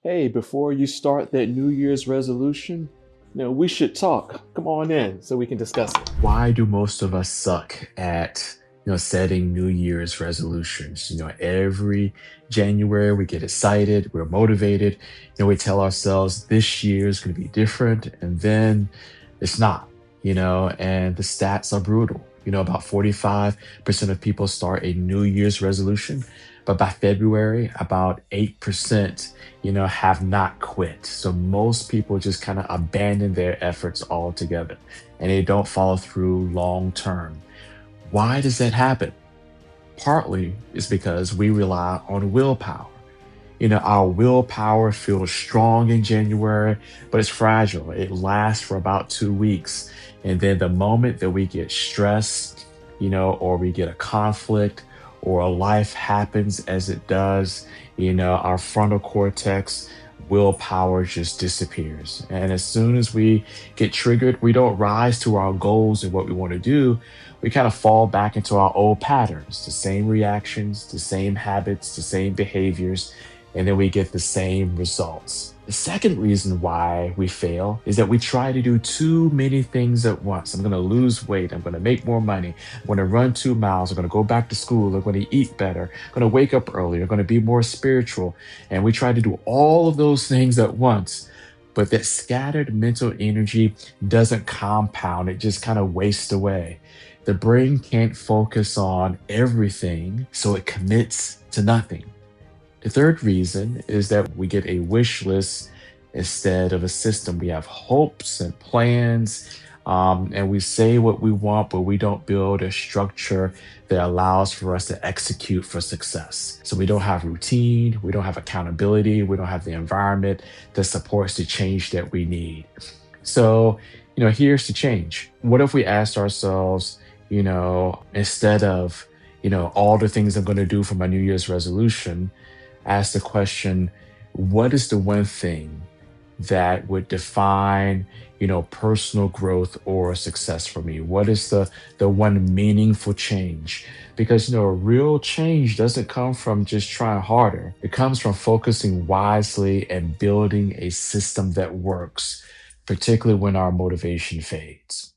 Hey, before you start that New Year's resolution, we should talk. Come on in so we can discuss it. Why do most of us suck at setting New Year's resolutions? Every January we get excited, we're motivated, we tell ourselves this year is going to be different, and then it's not. And the stats are brutal. About 45% of people start a New Year's resolution, but by February, about 8% have not quit. So most people just kind of abandon their efforts altogether and they don't follow through long term. Why does that happen? Partly is because we rely on willpower. Our willpower feels strong in January, but it's fragile. It lasts for about 2 weeks. And then the moment that we get stressed, or we get a conflict or a life happens as it does, our frontal cortex willpower just disappears. And as soon as we get triggered, we don't rise to our goals and what we want to do. We kind of fall back into our old patterns, the same reactions, the same habits, the same behaviors, and then we get the same results. The second reason why we fail is that we try to do too many things at once. I'm going to lose weight. I'm going to make more money. I'm going to run 2 miles. I'm going to go back to school. I'm going to eat better. I'm going to wake up earlier. I'm going to be more spiritual. And we try to do all of those things at once. But that scattered mental energy doesn't compound. It just kind of wastes away. The brain can't focus on everything, so it commits to nothing. The third reason is that we get a wish list instead of a system. We have hopes and plans, and we say what we want, but we don't build a structure that allows for us to execute for success. So we don't have routine, we don't have accountability, we don't have the environment that supports the change that we need. So, here's the change. What if we asked ourselves, instead of, all the things I'm going to do for my New Year's resolution, ask the question, what is the one thing that would define, personal growth or success for me? What is the one meaningful change? Because, real change doesn't come from just trying harder. It comes from focusing wisely and building a system that works, particularly when our motivation fades.